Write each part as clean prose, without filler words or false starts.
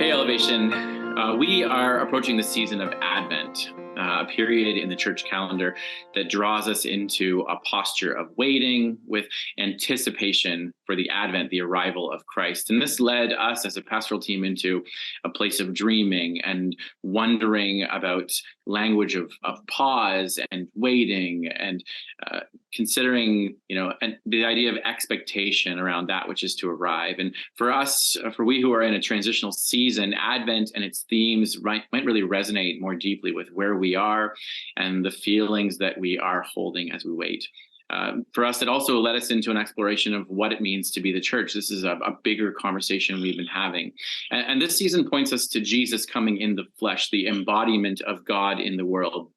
Hey, Elevation. We are approaching the season of Advent, a period in the church calendar that draws us into a posture of waiting with anticipation for the Advent, the arrival of Christ. And this led us as a pastoral team into a place of dreaming and wondering about language of pause and waiting and considering, and the idea of expectation around that which is to arrive. And for us, for we who are in a transitional season, Advent and its themes might really resonate more deeply with where we are and the feelings that we are holding as we wait. For us, it also led us into an exploration of what it means to be the church. This is a bigger conversation we've been having. And this season points us to Jesus coming in the flesh, the embodiment of God in the world.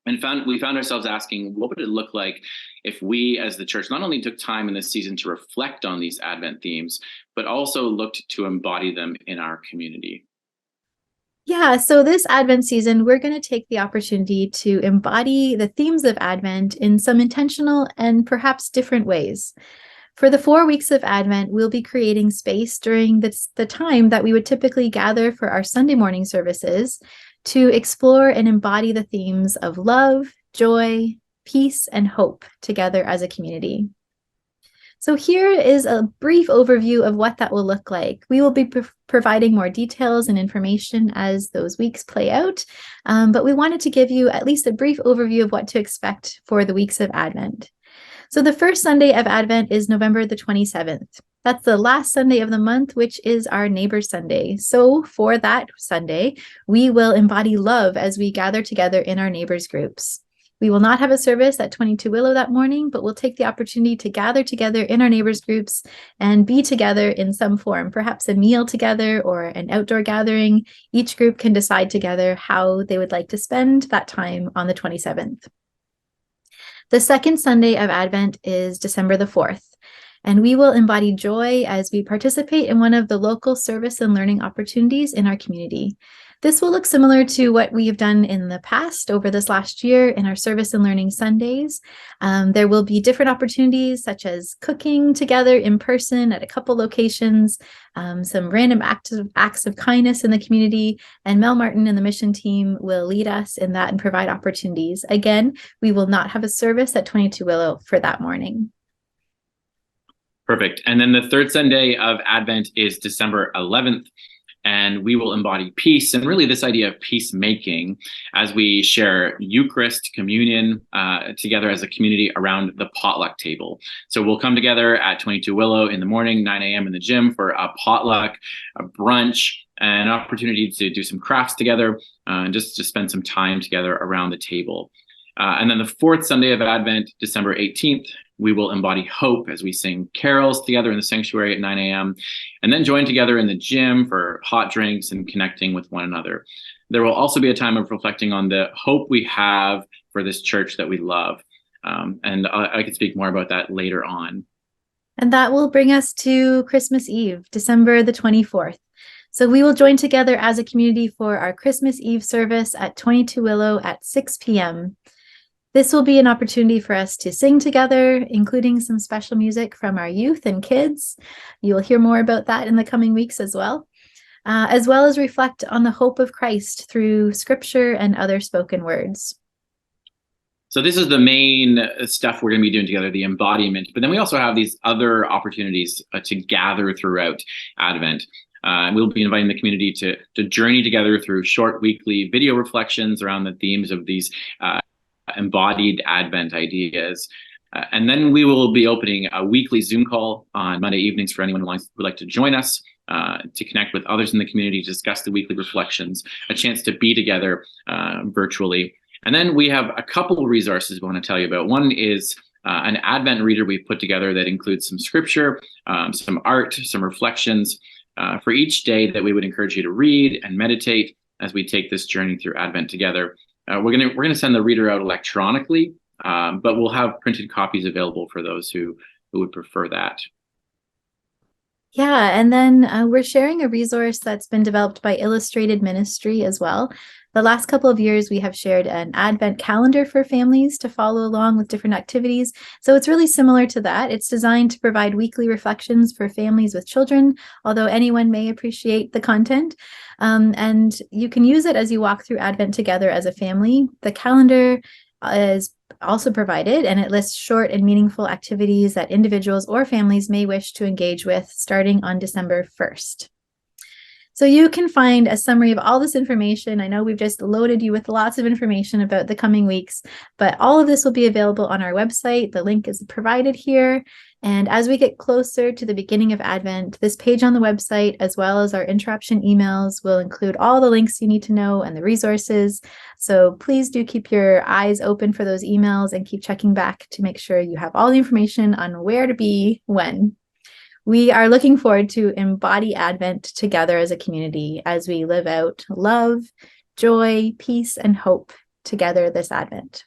And we found ourselves asking, what would it look like if we as the church not only took time in this season to reflect on these Advent themes, but also looked to embody them in our community? Yeah, so this Advent season, we're going to take the opportunity to embody the themes of Advent in some intentional and perhaps different ways. For the 4 weeks of Advent, we'll be creating space during the time that we would typically gather for our Sunday morning services to explore and embody the themes of love, joy, peace, and hope together as a community. So here is a brief overview of what that will look like. We will be providing more details and information as those weeks play out, but we wanted to give you at least a brief overview of what to expect for the weeks of Advent. So the first Sunday of Advent is November the 27th. That's the last Sunday of the month, which is our Neighbor Sunday. So for that Sunday, we will embody love as we gather together in our neighbors groups. We will not have a service at 22 Willow that morning, but we'll take the opportunity to gather together in our neighbors groups and be together in some form, perhaps a meal together or an outdoor gathering. Each group can decide together how they would like to spend that time on the 27th. The second Sunday of Advent is December the 4th, and we will embody joy as we participate in one of the local service and learning opportunities in our community. This will look similar to what we have done in the past over this last year in our Service and Learning Sundays. There will be different opportunities such as cooking together in person at a couple locations, some random acts of kindness in the community, and Mel Martin and the mission team will lead us in that and provide opportunities. Again, we will not have a service at 22 Willow for that morning. Perfect. And then the third Sunday of Advent is December 11th. And we will embody peace and really this idea of peacemaking as we share Eucharist, communion together as a community around the potluck table. So we'll come together at 22 Willow in the morning, 9 a.m. in the gym for a potluck, a brunch, an opportunity to do some crafts together and just to spend some time together around the table. And then the fourth Sunday of Advent, December 18th, we will embody hope as we sing carols together in the sanctuary at 9 a.m. and then join together in the gym for hot drinks and connecting with one another. There will also be a time of reflecting on the hope we have for this church that we love. And I can speak more about that later on. And that will bring us to Christmas Eve, December the 24th. So we will join together as a community for our Christmas Eve service at 22 Willow at 6 p.m. This will be an opportunity for us to sing together, including some special music from our youth and kids. You'll hear more about that in the coming weeks as well as reflect on the hope of Christ through scripture and other spoken words. So this is the main stuff we're going to be doing together, the embodiment. But then we also have these other opportunities to gather throughout Advent. We'll be inviting the community to journey together through short weekly video reflections around the themes of these embodied Advent ideas. And then we will be opening a weekly Zoom call on Monday evenings for anyone who would like to join us to connect with others in the community, to discuss the weekly reflections, a chance to be together virtually. And then we have a couple of resources we want to tell you about. One is an Advent reader we've put together that includes some scripture, some art, some reflections for each day that we would encourage you to read and meditate as we take this journey through Advent together. We're gonna send the reader out electronically, but we'll have printed copies available for those who would prefer that. Yeah, and then we're sharing a resource that's been developed by Illustrated Ministry as well. The last couple of years, we have shared an Advent calendar for families to follow along with different activities. So it's really similar to that. It's designed to provide weekly reflections for families with children, although anyone may appreciate the content. And you can use it as you walk through Advent together as a family. The calendar is also provided, and it lists short and meaningful activities that individuals or families may wish to engage with starting on December 1st. So you can find a summary of all this information. I know we've just loaded you with lots of information about the coming weeks, but all of this will be available on our website. The link is provided here. And as we get closer to the beginning of Advent, this page on the website, as well as our interruption emails, will include all the links you need to know and the resources. So please do keep your eyes open for those emails and keep checking back to make sure you have all the information on where to be when. We are looking forward to embody Advent together as a community as we live out love, joy, peace, and hope together this Advent.